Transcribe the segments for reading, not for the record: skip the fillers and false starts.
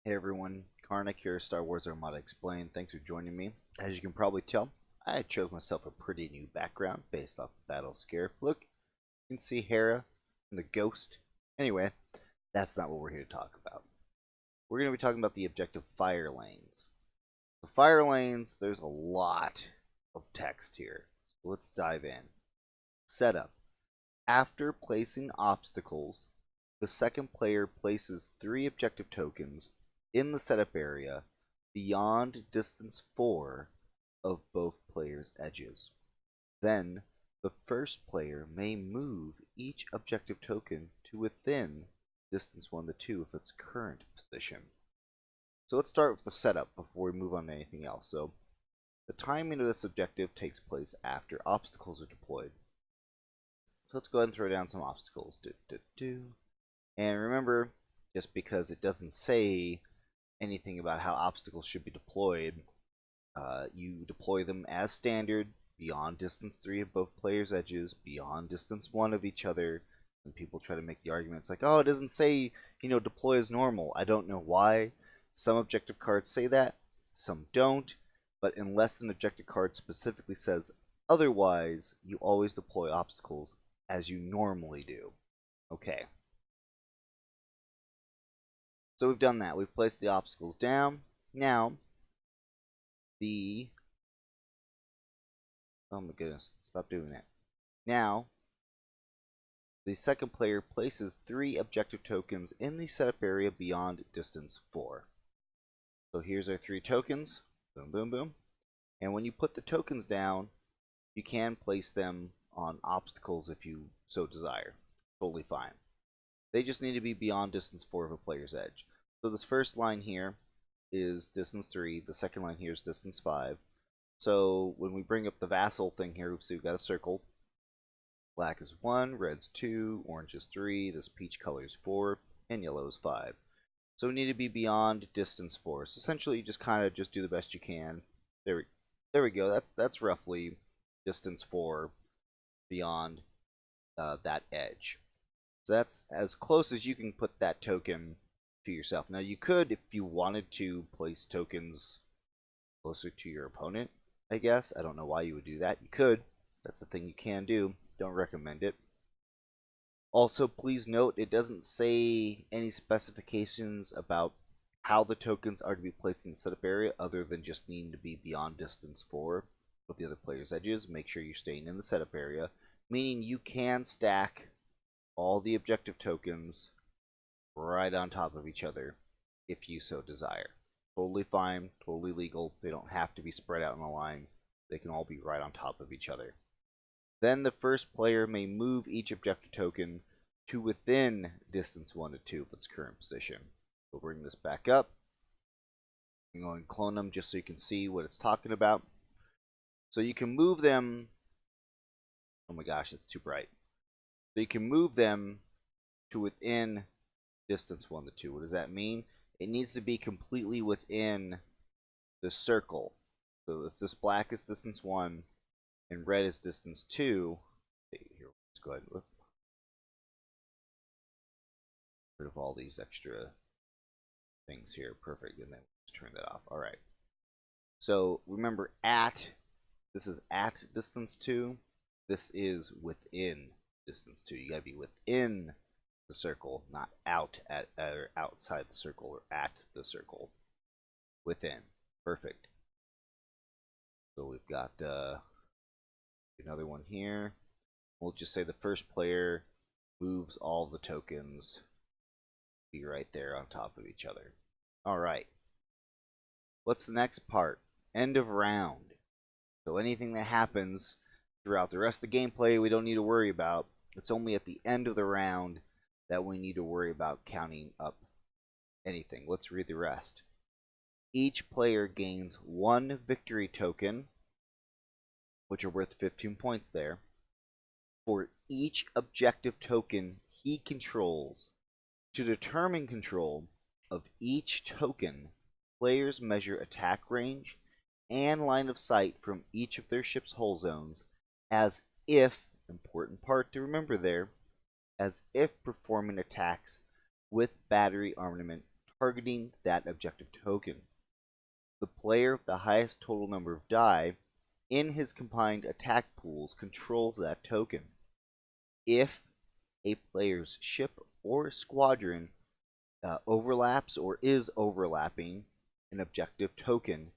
Hey everyone, Karnak here, Star Wars Armada Explained. Thanks for joining me. As you can probably tell, I chose myself a pretty new background based off the Battle Scare. Look, you can see Hera and the ghost. Anyway, that's not what we're here to talk about. We're going to be talking about the objective fire lanes. The fire lanes, there's a lot of text here. So let's dive in. Setup. After placing obstacles, the second player places 3 objective tokens in the setup area beyond distance 4 of both players' edges. Then, the first player may move each objective token to within distance 1 to 2 of its current position. So let's start with the setup before we move on to anything else. So, the timing of this objective takes place after obstacles are deployed. So let's go ahead and throw down some obstacles. And remember, just because it doesn't say anything about how obstacles should be deployed, you deploy them as standard, beyond distance 3 of both players' edges, beyond distance 1 of each other. And people try to make the arguments like, oh, it doesn't say, deploy as normal. I don't know why. Some objective cards say that, some don't. But unless an objective card specifically says otherwise, you always deploy obstacles as you normally do. Okay. So we've done that. We've placed the obstacles down. Now, oh my goodness, stop doing that. Now, the second player places 3 objective tokens in the setup area beyond distance 4. So here's our 3 tokens. Boom, boom, boom. And when you put the tokens down, you can place them on obstacles if you so desire. Totally fine. They just need to be beyond distance 4 of a player's edge. So this first line here is distance 3. The second line here is distance 5. So when we bring up the vassal thing here, we've got a circle. Black is 1, red's 2, orange is 3, this peach color is 4, and yellow is 5. So we need to be beyond distance 4. So essentially you just kind of do the best you can. There we go. That's roughly distance 4 beyond that edge. So that's as close as you can put that token to yourself. Now you could, if you wanted to, place tokens closer to your opponent, I guess. I don't know why you would do that. You could. That's a thing you can do. Don't recommend it. Also, please note, it doesn't say any specifications about how the tokens are to be placed in the setup area other than just needing to be beyond distance 4 of the other player's edges. Make sure you're staying in the setup area, meaning you can stack all the objective tokens right on top of each other if you so desire. Totally fine, totally legal. They don't have to be spread out in a line. They can all be right on top of each other. Then the first player may move each objective token to within distance 1 to 2 of its current position. We'll bring this back up. I'm going to clone them just so you can see what it's talking about. So you can move them. Oh my gosh, it's too bright. So you can move them to within distance 1 to 2. What does that mean? It needs to be completely within the circle. So if this black is distance 1 and red is distance 2, here, let's go ahead and get rid of all these extra things here. Perfect. And then let's turn that off. All right. So remember, this is at distance 2. This is within distance 2. You gotta be within the circle, not out at or outside the circle or at the circle. Within. Perfect. So we've got another one here. We'll just say the first player moves all the tokens be right there on top of each other. All right. What's the next part? End of round. So anything that happens throughout the rest of the gameplay we don't need to worry about. It's only at the end of the round that we need to worry about counting up anything. Let's read the rest. Each player gains 1 victory token, which are worth 15 points there, for each objective token he controls. To determine control of each token, players measure attack range and line of sight from each of their ship's hull zones as if, important part to remember there, as if performing attacks with battery armament targeting that objective token. The player with the highest total number of die in his combined attack pools controls that token. If a player's ship or squadron overlaps or is overlapping an objective token,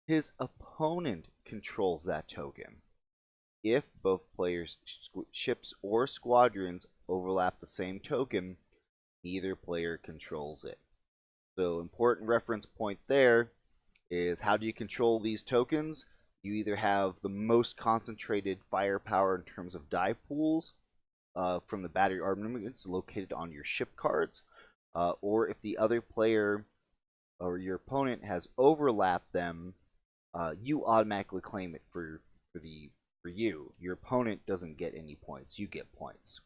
his opponent controls that token. If both players' ships or squadrons overlap the same token, neither player controls it. So, important reference point there is, how do you control these tokens? You either have the most concentrated firepower in terms of die pools from the battery armaments located on your ship cards, or if the other player or your opponent has overlapped them, you automatically claim it for you. Your opponent doesn't get any points. You get points.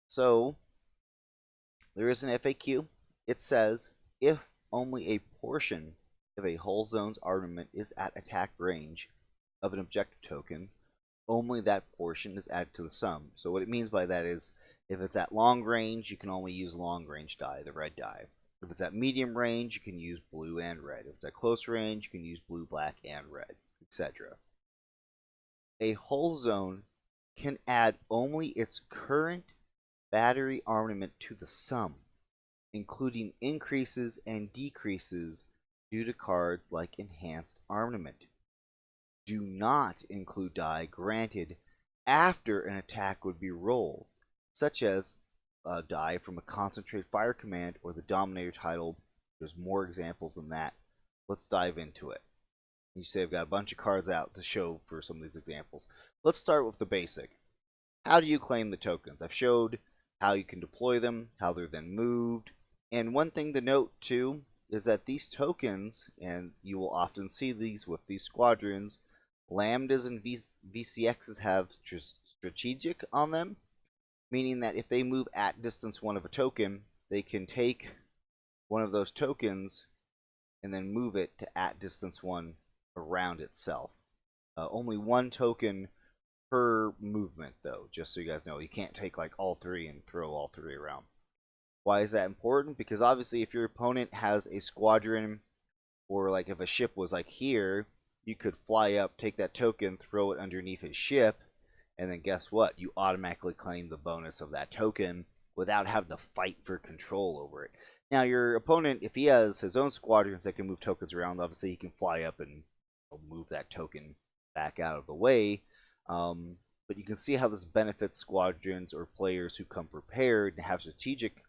So there is an FAQ. It says, if only a portion of a hull zone's armament is at attack range of an objective token, only that portion is added to the sum. So what it means by that is, if it's at long range, you can only use long range die, the red die. If it's at medium range, you can use blue and red. If it's at close range, you can use blue, black, and red, etc. A hull zone can add only its current battery armament to the sum, including increases and decreases due to cards like Enhanced Armament. Do not include die granted after an attack would be rolled, such as a die from a Concentrated Fire Command or the Dominator title. There's more examples than that. Let's dive into it. You say I've got a bunch of cards out to show for some of these examples. Let's start with the basic. How do you claim the tokens? I've showed how you can deploy them, how they're then moved. And one thing to note too is that these tokens, and you will often see these with these squadrons, Lambdas and VCXs have strategic on them, meaning that if they move at distance 1 of a token, they can take one of those tokens and then move it to at distance 1 around itself. Only 1 token per movement, though, just so you guys know. You can't take like all 3 and throw all 3 around. Why is that important? Because obviously if your opponent has a squadron, or like if a ship was like here, you could fly up, take that token, throw it underneath his ship, and then guess what? You automatically claim the bonus of that token without having to fight for control over it. Now your opponent, if he has his own squadrons that can move tokens around, obviously he can fly up and move that token back out of the way. But you can see how this benefits squadrons or players who come prepared and have strategic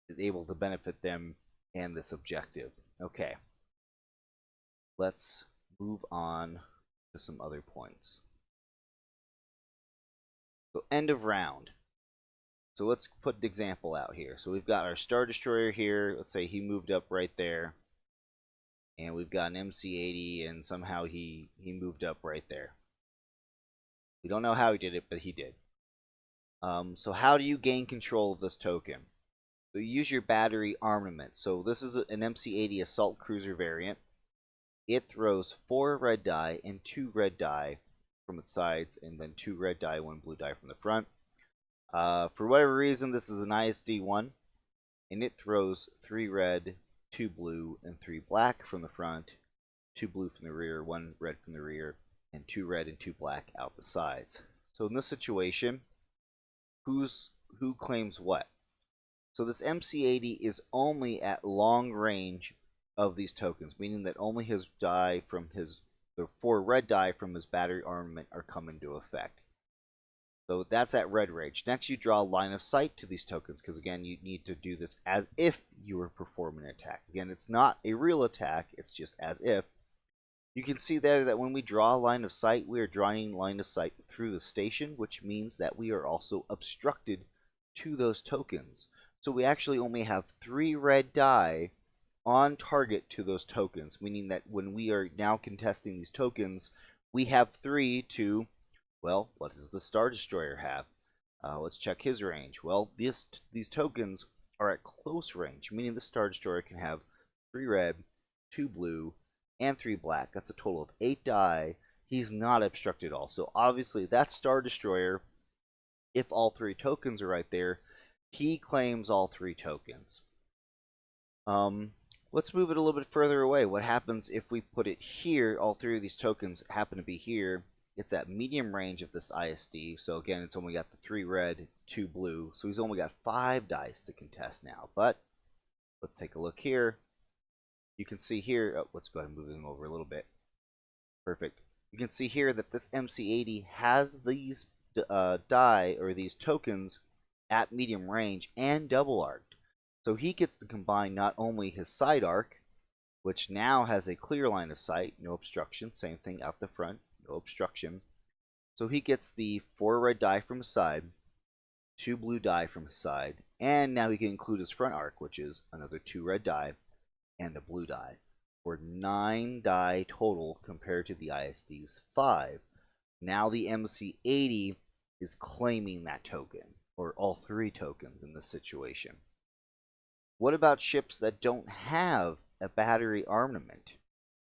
is able to benefit them and this objective. Okay, let's move on to some other points. So end of round. So let's put an example out here. So we've got our Star Destroyer here. Let's say he moved up right there. And we've got an MC-80 and somehow he moved up right there. We don't know how he did it, but he did. So how do you gain control of this token? So you use your battery armament. So this is an MC-80 assault cruiser variant. It throws 4 red die and 2 red die from its sides, and then 2 red die, 1 blue die from the front. For whatever reason, this is an ISD-1, and it throws 3 red, 2 blue, and 3 black from the front, 2 blue from the rear, 1 red from the rear, and 2 red and 2 black out the sides. So in this situation, who claims what? So this MC-80 is only at long range of these tokens, meaning that only his die from the 4 red die from his battery armament are coming into effect. So that's at red range. Next, you draw a line of sight to these tokens, because again, you need to do this as if you were performing an attack. Again, it's not a real attack, it's just as if. You can see there that when we draw a line of sight, we are drawing line of sight through the station, which means that we are also obstructed to those tokens. So we actually only have 3 red die on target to those tokens, meaning that when we are now contesting these tokens, we have 3 to, well, what does the Star Destroyer have? Let's check his range. Well, these tokens are at close range, meaning the Star Destroyer can have 3 red, 2 blue, and 3 black. That's a total of 8 die. He's not obstructed at all. So obviously that Star Destroyer, if all 3 tokens are right there, he claims all 3 tokens. Let's move it a little bit further away. What happens if we put it here? All 3 of these tokens happen to be here. It's at medium range of this ISD. So again, it's only got the 3 red, 2 blue. So he's only got 5 dice to contest now. But let's take a look here. You can see here. Oh, let's go ahead and move them over a little bit. Perfect. You can see here that this MC80 has these die or these tokens at medium range and double arced. So he gets to combine not only his side arc, which now has a clear line of sight, no obstruction, same thing out the front, no obstruction. So he gets the 4 red die from his side, 2 blue die from his side, and now he can include his front arc, which is another 2 red die and a blue die, for 9 die total compared to the ISD's 5. Now the MC80 is claiming that token, or all 3 tokens in this situation. What about ships that don't have a battery armament?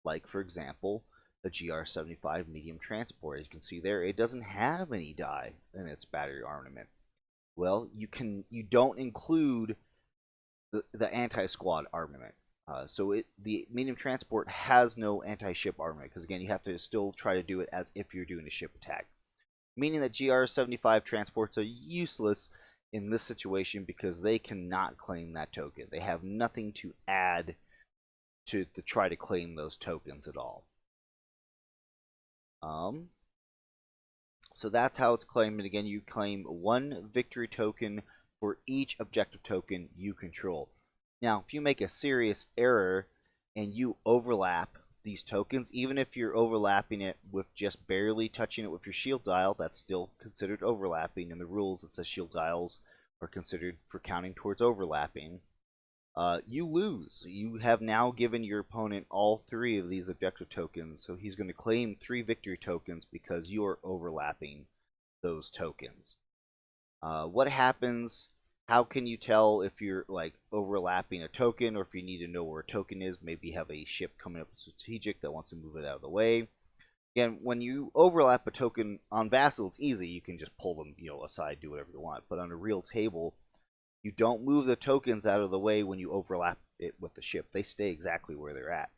Like, for example, the GR-75 medium transport. As you can see there, it doesn't have any die in its battery armament. Well, you don't include the anti-squad armament. So the medium transport has no anti-ship armament, because again, you have to still try to do it as if you're doing a ship attack. Meaning that GR-75 transports are useless in this situation because they cannot claim that token. They have nothing to add to try to claim those tokens at all. So that's how it's claimed. And again, you claim 1 victory token for each objective token you control. Now, if you make a serious error and you overlap these tokens, even if you're overlapping it with just barely touching it with your shield dial, that's still considered overlapping. In the rules, it says shield dials are considered for counting towards overlapping. You lose. You have now given your opponent all 3 of these objective tokens, so he's going to claim 3 victory tokens because you are overlapping those tokens. What happens? How can you tell if you're like overlapping a token, or if you need to know where a token is? Maybe you have a ship coming up strategic that wants to move it out of the way. Again, when you overlap a token on Vassal, it's easy. You can just pull them, aside, do whatever you want. But on a real table, you don't move the tokens out of the way when you overlap it with the ship. They stay exactly where they're at.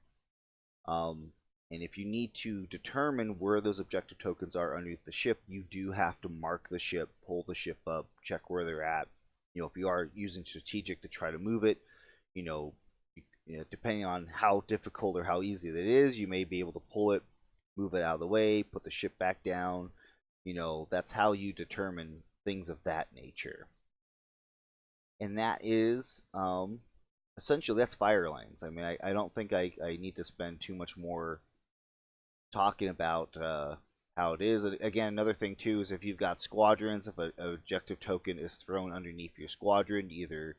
And if you need to determine where those objective tokens are underneath the ship, you do have to mark the ship, pull the ship up, check where they're at. If you are using strategic to try to move it, depending on how difficult or how easy it is, you may be able to pull it, move it out of the way, put the ship back down. That's how you determine things of that nature. And that is, essentially, that's fire lanes. I mean, I don't think I need to spend too much more talking about how it is. Again, another thing too is if you've got squadrons, if an objective token is thrown underneath your squadron, either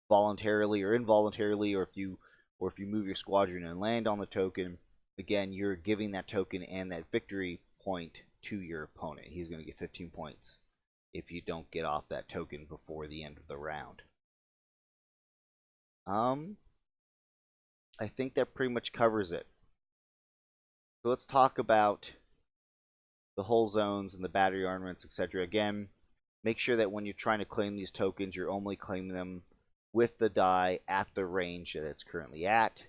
voluntarily or involuntarily, or if you move your squadron and land on the token, again, you're giving that token and that victory point to your opponent. He's going to get 15 points if you don't get off that token before the end of the round. I think that pretty much covers it. So let's talk about the hull zones and the battery armaments, etc. Again, make sure that when you're trying to claim these tokens, you're only claiming them with the die at the range that it's currently at.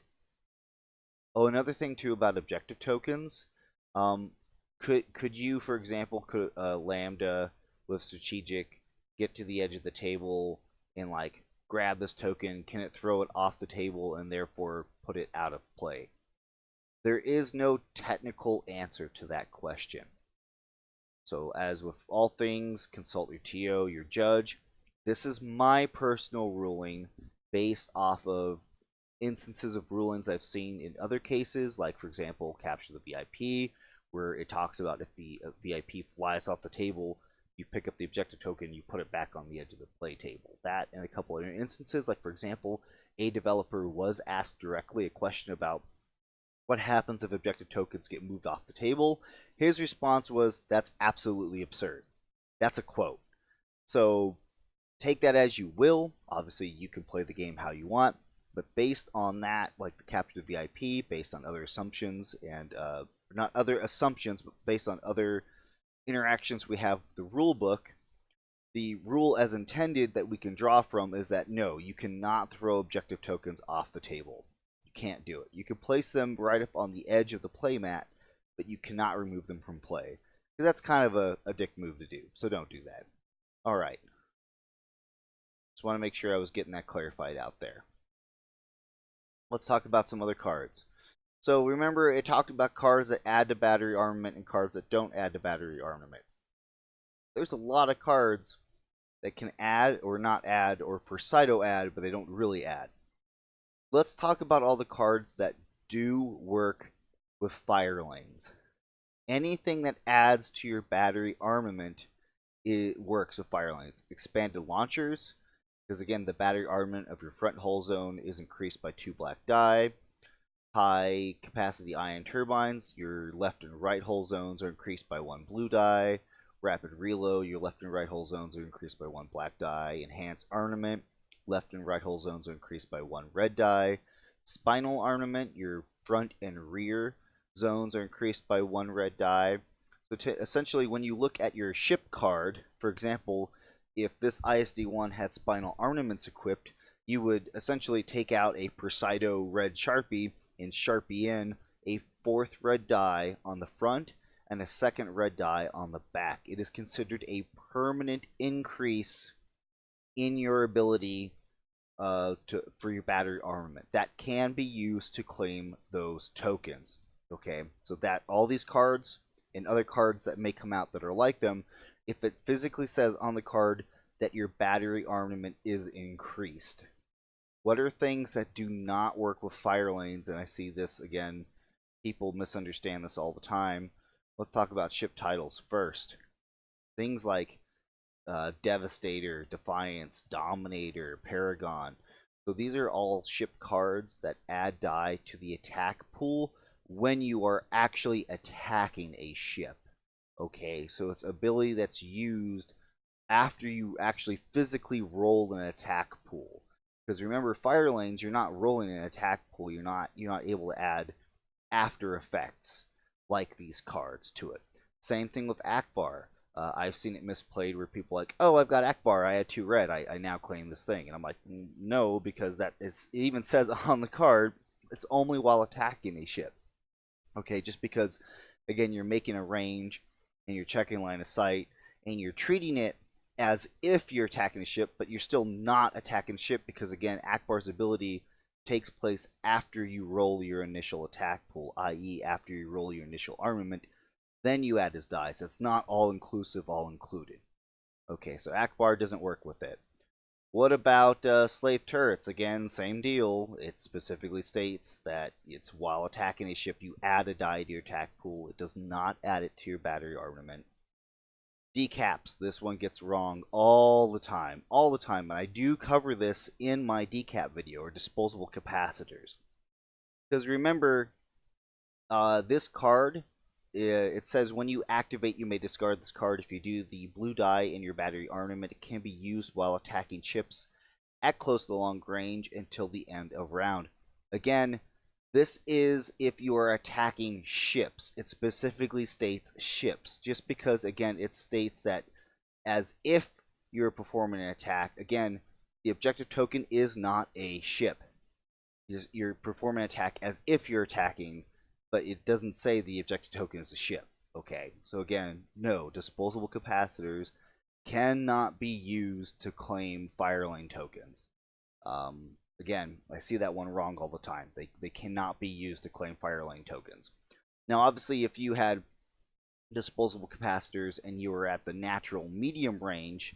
Oh, another thing too about objective tokens, could you, for example, could Lambda with strategic get to the edge of the table and like grab this token? Can it throw it off the table and therefore put it out of play? There is no technical answer to that question. So as with all things, consult your TO, your judge. This is my personal ruling based off of instances of rulings I've seen in other cases, like for example, Capture the VIP, where it talks about if the VIP flies off the table, you pick up the objective token, you put it back on the edge of the play table. That and a couple other instances, like for example, a developer was asked directly a question about what happens if objective tokens get moved off the table. His response was, that's absolutely absurd. That's a quote. So take that as you will. Obviously, you can play the game how you want. But based on that, like the Capture the VIP, based on other assumptions, and not other assumptions, but based on other interactions we have with the rule book, the rule as intended that we can draw from is that no, you cannot throw objective tokens off the table. You can't do it. You can place them right up on the edge of the playmat, but you cannot remove them from play. Because that's kind of a dick move to do, so don't do that. Alright. Just want to make sure I was getting that clarified out there. Let's talk about some other cards. So remember, it talked about cards that add to battery armament and cards that don't add to battery armament. There's a lot of cards that can add or not add or pseudo add, but they don't really add. Let's talk about all the cards that do work with fire lanes. Anything that adds to your battery armament, it works with fire lanes. Expanded launchers, because again, the battery armament of your front hull zone is increased by 2 black die. High capacity ion turbines, your left and right hull zones are increased by 1 blue die. Rapid reload, your left and right hull zones are increased by 1 black die. Enhanced armament, left and right hull zones are increased by 1 red die. Spinal armament, your front and rear zones are increased by 1 red die. So essentially, when you look at your ship card, for example, if this ISD-1 had spinal armaments equipped, you would essentially take out a pseudo red Sharpie and Sharpie in a 4th red die on the front and a 2nd red die on the back. It is considered a permanent increase in your ability for your battery armament. That can be used to claim those tokens. Okay, so that all these cards and other cards that may come out that are like them, if it physically says on the card that your battery armament is increased. What are things that do not work with fire lanes? And I see this again, people misunderstand this all the time. Let's talk about ship titles first. Things like Devastator, Defiance, Dominator, Paragon. So these are all ship cards that add die to the attack pool when you are actually attacking a ship. Okay, so it's ability that's used after you actually physically roll an attack pool. Because remember, fire lanes, you're not rolling an attack pool. You're not able to add after effects like these cards to it. Same thing with Akbar. I've seen it misplayed where people are like, oh, I've got Akbar, I had 2 red, I now claim this thing. And I'm like, no, because it even says on the card, it's only while attacking a ship. Okay, just because, again, you're making a range, and you're checking line of sight, and you're treating it as if you're attacking a ship, but you're still not attacking a ship, because, again, Akbar's ability takes place after you roll your initial attack pool, i.e. after you roll your initial armament. Then you add his dice. It's not all-inclusive, all-included. Okay, so Akbar doesn't work with it. What about slave turrets? Again, same deal. It specifically states that it's while attacking a ship, you add a die to your attack pool. It does not add it to your battery armament. Decaps. This one gets wrong all the time. All the time. And I do cover this in my decap video, or disposable capacitors. Because remember, this card, it says when you activate, you may discard this card. If you do, the blue die in your battery armament, it can be used while attacking ships at close to long range until the end of round. Again, this is if you are attacking ships. It specifically states ships, just because, again, it states that as if you're performing an attack. Again, the objective token is not a ship. You're performing an attack as if you're attacking, but it doesn't say the objective token is a ship. Okay, so again, no, disposable capacitors cannot be used to claim fire lane tokens. Again, I see that one wrong all the time. They cannot be used to claim fire lane tokens. Now, obviously, if you had disposable capacitors and you were at the natural medium range,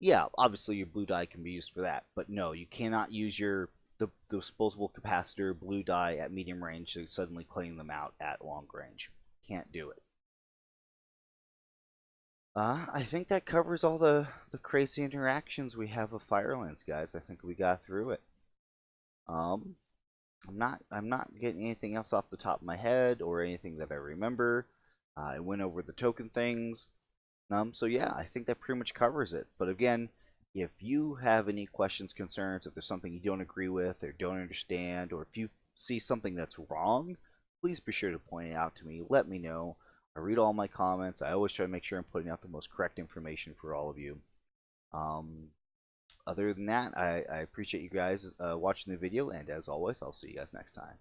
yeah, obviously your blue die can be used for that. But no, you cannot use the disposable capacitor blue die at medium range to suddenly claim them out at long range. Can't do it. I think that covers all the crazy interactions we have with Firelands, guys. I think we got through it. I'm not getting anything else off the top of my head or anything that I remember. I went over the token things. So yeah, I think that pretty much covers it. But again, if you have any questions, concerns, if there's something you don't agree with or don't understand, or if you see something that's wrong, please be sure to point it out to me. Let me know. I read all my comments. I always try to make sure I'm putting out the most correct information for all of you. Um, Other than that, I appreciate you guys watching the video, and as always, I'll see you guys next time.